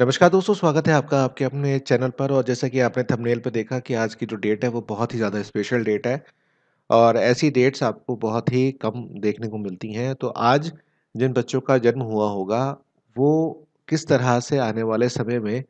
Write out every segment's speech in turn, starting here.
नमस्कार दोस्तों, स्वागत है आपका आपके अपने चैनल पर। और जैसा कि आपने थंबनेल पे देखा कि आज की जो डेट है वो बहुत ही ज़्यादा स्पेशल डेट है और ऐसी डेट्स आपको बहुत ही कम देखने को मिलती हैं। तो आज जिन बच्चों का जन्म हुआ होगा वो किस तरह से आने वाले समय में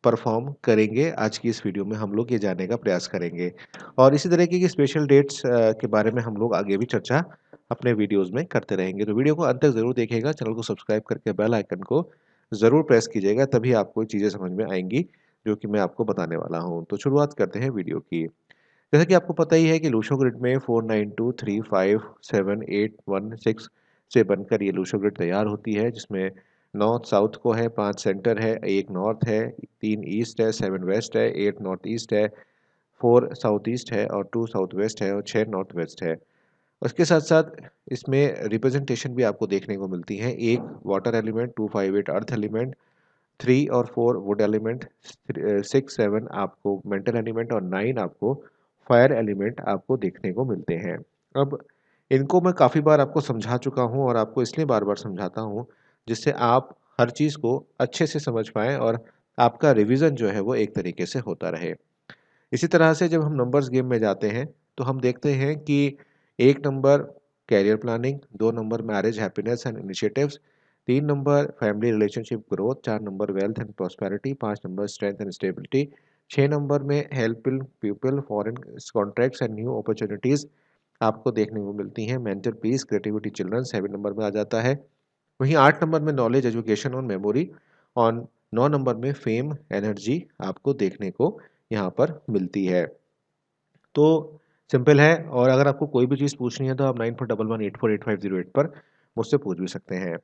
परफॉर्म करेंगे, आज की इस वीडियो में हम लोग ये जानने का प्रयास करेंगे। और इसी तरीके की स्पेशल डेट्स के बारे में हम लोग आगे भी चर्चा अपने वीडियोस में करते रहेंगे। तो वीडियो को अंत तक ज़रूर देखिएगा, चैनल को सब्सक्राइब करके बेल आइकन को ज़रूर प्रेस कीजिएगा, तभी आपको चीज़ें समझ में आएंगी जो कि मैं आपको बताने वाला हूँ। तो शुरुआत करते हैं वीडियो की। जैसा कि आपको पता ही है कि लूशो ग्रिड में 492357816 से बनकर ये लूशो ग्रिड तैयार होती है, जिसमें नॉर्थ साउथ को है, 5 सेंटर है, 1 नॉर्थ है, 3 ईस्ट है, 7 वेस्ट है, 8 नॉर्थ ईस्ट है, 4 साउथ ईस्ट है और 2 साउथ वेस्ट है और 6 नॉर्थ वेस्ट है। उसके साथ-साथ इसमें रिप्रेजेंटेशन भी आपको देखने को मिलती है। 1 वाटर एलिमेंट, 2, 5, 8 अर्थ एलिमेंट, 3 और 4 वुड एलिमेंट, 6, 7 आपको मेटल एलिमेंट और 9 आपको फायर एलिमेंट आपको देखने को मिलते हैं। अब इनको मैं काफ़ी बार आपको समझा चुका हूँ और आपको इसलिए बार-बार समझाता हूँ, जिससे आप हर चीज़ को अच्छे से समझ पाएँ और आपका रिवीजन जो है वो एक तरीके से होता रहे। इसी तरह से जब हम नंबर्स गेम में जाते हैं, तो हम देखते हैं कि 1 number career planning, 2 number marriage happiness and initiatives, 3 number family relationship growth, 4 number wealth and prosperity, 5 number strength and stability, 6 number में helping people, foreign contracts and new opportunities आपको देखने को मिलती हैं। Mental peace, creativity, children 7 number में आ जाता है। वहीं 8 नंबर में नॉलेज, एजुकेशन और मेमोरी और 9 नंबर में फेम, एनर्जी आपको देखने को यहाँ पर मिलती है। तो सिंपल है। और अगर आपको कोई भी चीज़ पूछनी है तो आप 9411848508 पर मुझसे पूछ भी सकते हैं।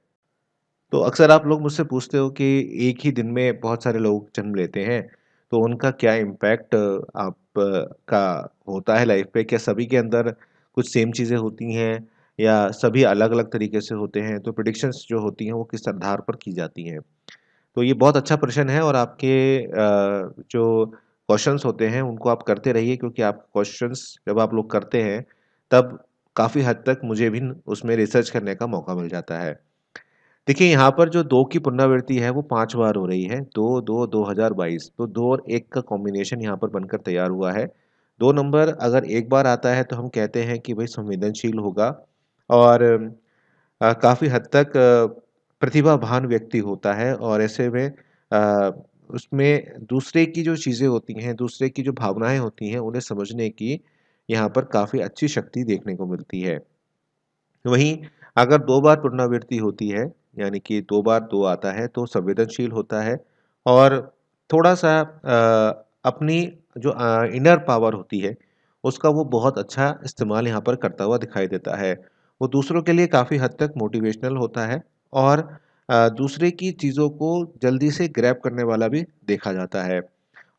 तो अक्सर आप लोग मुझसे पूछते हो कि एक ही दिन में बहुत सारे लोग जन्म लेते हैं, तो उनका क्या इम्पैक्ट आप का होता है लाइफ पे? क्या सभी के अंदर कुछ सेम चीज़ें होती हैं या सभी अलग-अलग तरीके से होते हैं? तो प्रेडिक्शंस जो होती हैं वो किस आधार पर की जाती हैं? तो ये बहुत अच्छा प्रश्न है और आपके जो क्वेश्चंस होते हैं उनको आप करते रहिए, क्योंकि आप क्वेश्चंस जब आप लोग करते हैं तब काफ़ी हद तक मुझे भी उसमें रिसर्च करने का मौका मिल जाता है। देखिए, यहाँ पर जो 2 की पुनरावृत्ति है वो 5 बार हो रही है। 2, 2, 2022, तो 2 और 1 का कॉम्बिनेशन यहाँ पर बनकर तैयार हुआ है। 2 नंबर अगर एक बार आता है तो हम कहते हैं कि भई संवेदनशील होगा और काफ़ी हद तक प्रतिभावान व्यक्ति होता है और ऐसे में उसमें दूसरे की जो चीज़ें होती हैं, दूसरे की जो भावनाएँ होती हैं, उन्हें समझने की यहाँ पर काफ़ी अच्छी शक्ति देखने को मिलती है। वहीं अगर 2 बार पुनरावृत्ति होती है, यानी कि 2 बार 2 आता है, तो संवेदनशील होता है और थोड़ा-सा अपनी जो इनर पावर होती है, उसका वो बहुत अच्छा इस्तेमाल यहाँ पर करता हुआ दिखाई देता है। वो दूसरों के लिए काफ़ी हद तक मोटिवेशनल होता है और दूसरे की चीज़ों को जल्दी से ग्रैब करने वाला भी देखा जाता है।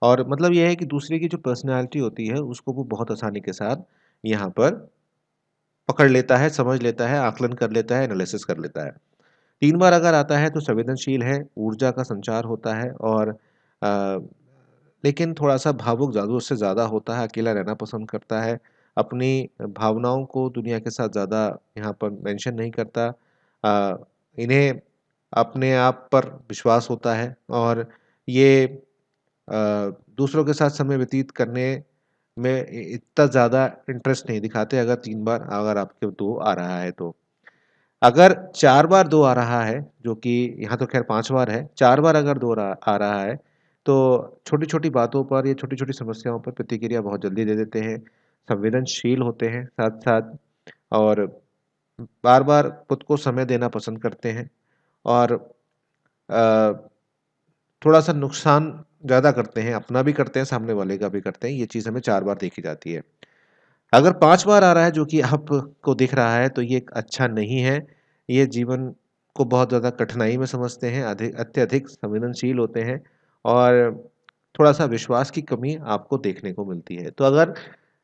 और मतलब ये है कि दूसरे की जो पर्सनैलिटी होती है, उसको वो बहुत आसानी के साथ यहाँ पर पकड़ लेता है, समझ लेता है, आकलन कर लेता है, एनालिसिस कर लेता है। 3 बार अगर आता है तो संवेदनशील है, ऊर्जा का संचार होता है और अ, लेकिन थोड़ा-सा भावुक ज़रूरत से ज़्यादा होता है, अकेला रहना पसंद करता है, अपनी भावनाओं को दुनिया के साथ ज़्यादा यहाँ पर मेंशन नहीं करता। इन्हें अपने आप पर विश्वास होता है और ये दूसरों के साथ समय व्यतीत करने में इतना ज़्यादा इंटरेस्ट नहीं दिखाते, अगर 3 बार अगर आपके 2 आ रहा है तो। अगर 4 बार 2 आ रहा है, जो कि यहाँ तो ख़ैर 5 बार है, 4 बार अगर 2 आ रहा है, तो छोटी-छोटी बातों पर या छोटी-छोटी समस्याओं पर प्रतिक्रिया बहुत जल्दी दे देते हैं, संवेदनशील होते हैं साथ-साथ और बार-बार खुद को समय देना पसंद करते हैं और अ, थोड़ा-सा नुकसान ज़्यादा करते हैं, अपना भी करते हैं, सामने वाले का भी करते हैं, ये चीज़ हमें 4 बार देखी जाती है। अगर 5 बार आ रहा है जो कि आपको दिख रहा है तो ये एक अच्छा नहीं है। ये जीवन को बहुत ज़्यादा कठिनाई में समझते हैं, अत्यधिक संवेदनशील होते हैं और थोड़ा-सा विश्वास की कमी आपको देखने को मिलती है। तो अगर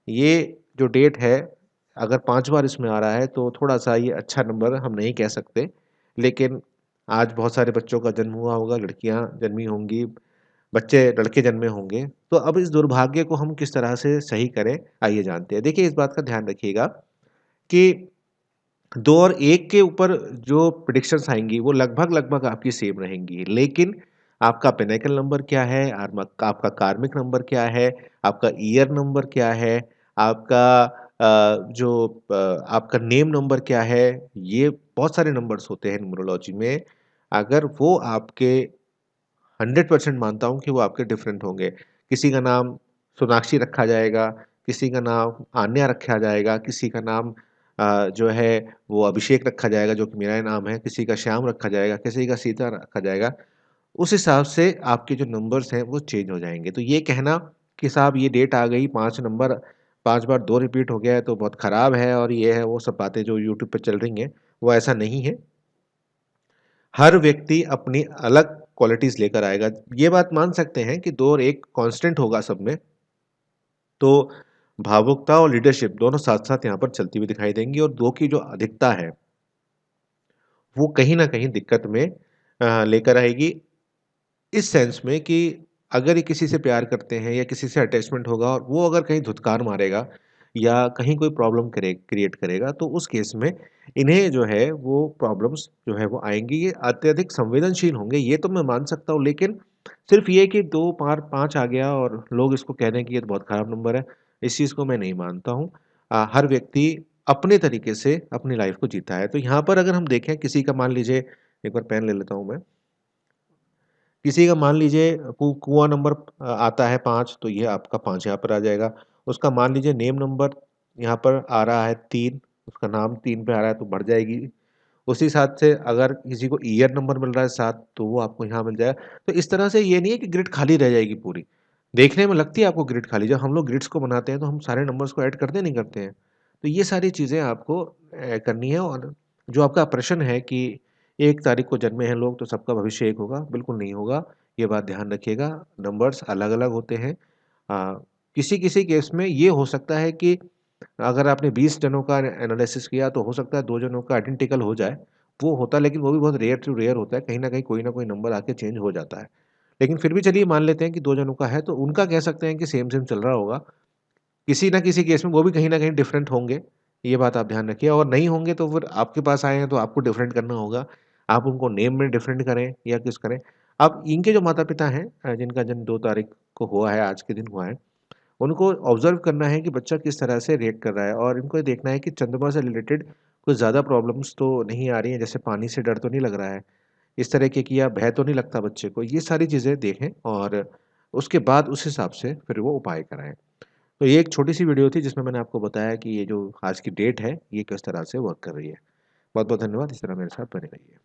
ये जो डेट है, अगर 5 बार इसमें आ रहा है तो थोड़ा-सा ये अच्छा नंबर हम नहीं कह सकते। लेकिन आज बहुत सारे बच्चों का जन्म हुआ होगा, लड़कियाँ जन्मी होंगी, बच्चे लड़के जन्मे होंगे, तो अब इस दुर्भाग्य को हम किस तरह से सही करें, आइए जानते हैं। देखिए, इस बात का ध्यान रखिएगा कि 2 और 1 के ऊपर जो प्रेडिक्शंस आएँगी, वो लगभग-लगभग आपकी सेम रहेंगी। लेकिन आपका पिनेकल नंबर क्या है, आपका कार्मिक नंबर क्या है, आपका ईयर नंबर क्या है, आपका आपका नेम नंबर क्या है, ये बहुत सारे नंबर्स होते हैं न्यूमरोलॉजी में। अगर वो आपके 100% मानता हूँ कि वो आपके डिफरेंट होंगे। किसी का नाम सोनाक्षी रखा जाएगा, किसी का नाम आन्या रखा जाएगा, किसी का नाम जो है वो अभिषेक रखा जाएगा जो कि मेरा नाम है, किसी का श्याम रखा जाएगा, किसी का सीता रखा जाएगा। उस हिसाब से आपके जो नंबर्स हैं वो चेंज हो जाएँगे। तो ये कहना कि साहब ये डेट आ गई 5 नंबर 5 बार 2 रिपीट हो गया है तो बहुत ख़राब है और ये है वो सब बातें जो यूट्यूब पे चल रही हैं, वो ऐसा नहीं है। हर व्यक्ति अपनी अलग क्वालिटीज़ लेकर आएगा। ये बात मान सकते हैं कि 2 और 1 कांस्टेंट होगा सब में, तो भावुकता और लीडरशिप दोनों साथ-साथ यहाँ पर चलती हुई दिखाई देंगी और 2 की जो अधिकता है, वो कहीं न कहीं दिक्कत में लेकर आएगी। इस सेंस में कि अगर ये किसी से प्यार करते हैं या किसी से अटैचमेंट होगा और वो अगर कहीं धुतकार मारेगा या कहीं कोई प्रॉब्लम क्रिएट करेगा तो उस केस में इन्हें जो है वो प्रॉब्लम्स जो है वो आएंगी। ये अत्यधिक संवेदनशील होंगे ये तो मैं मान सकता हूँ, लेकिन सिर्फ ये कि 2 पार 5 आ गया और लोग इसको कह दें कि ये तो बहुत खराब नंबर है, इस चीज़ को मैं नहीं मानता हूँ। हर व्यक्ति अपने तरीके से अपनी लाइफ को जीता है। तो यहाँ पर अगर हम देखें किसी का, मान लीजिए एक बार पेन ले लेता हूँ मैं, किसी का मान लीजिए कुआँ नंबर आता है 5 तो ये आपका 5 यहाँ पर आ जाएगा। उसका मान लीजिए नेम नंबर यहाँ पर आ रहा है 3, उसका नाम 3 पे आ रहा है तो बढ़ जाएगी। उसी हिसाब से अगर किसी को ईयर नंबर मिल रहा है 7 तो वो आपको यहाँ मिल जाएगा। तो इस तरह से ये नहीं है कि ग्रिड खाली रह जाएगी पूरी। देखने में लगती है आपको ग्रिड खाली, जब हम लोग ग्रिड्स को बनाते हैं तो हम सारे नंबर्स को ऐड करते नहीं करते हैं। तो ये सारी चीज़ें आपको करनी है। और जो आपका प्रश्न है कि 1 तारीख को जन्मे हैं लोग तो सबका भविष्य एक होगा, बिल्कुल नहीं होगा। ये बात ध्यान रखिएगा, नंबर्स अलग-अलग होते हैं। किसी-किसी केस में ये हो सकता है कि अगर आपने 20 जनों का एनालिसिस किया तो हो सकता है 2 जनों का आइडेंटिकल हो जाए। वो होता है लेकिन वो भी बहुत रेयर टू रेयर होता है, कहीं न कहीं कोई न कोई नंबर आके चेंज हो जाता है। लेकिन फिर भी चलिए मान लेते हैं कि 2 जनों का है तो उनका कह सकते हैं कि सेम-सेम चल रहा होगा। किसी न किसी केस में वो भी कहीं न कहीं डिफरेंट होंगे, ये बात आप ध्यान रखिए, और नहीं होंगे तो फिर आपके पास आए हैं तो आपको डिफरेंट करना होगा। आप उनको नेम में डिफरेंट करें या कुछ करें। अब इनके जो माता-पिता हैं जिनका जन्म 2 तारीख को हुआ है, आज के दिन हुआ है, उनको ऑब्ज़र्व करना है कि बच्चा किस तरह से रिएक्ट कर रहा है और इनको ये देखना है कि चंद्रमा से रिलेटेड कुछ ज़्यादा प्रॉब्लम्स तो नहीं आ रही हैं, जैसे पानी से डर तो नहीं लग रहा है, इस तरह के कि या भय तो नहीं लगता बच्चे को। ये सारी चीज़ें देखें और उसके बाद उस हिसाब से फिर वो उपाय कराएँ। तो ये एक छोटी-सी वीडियो थी जिसमें मैंने आपको बताया कि ये जो आज की डेट है, ये किस तरह से वर्क कर रही है। बहुत-बहुत धन्यवाद, इस तरह मेरे साथ बने रहिए।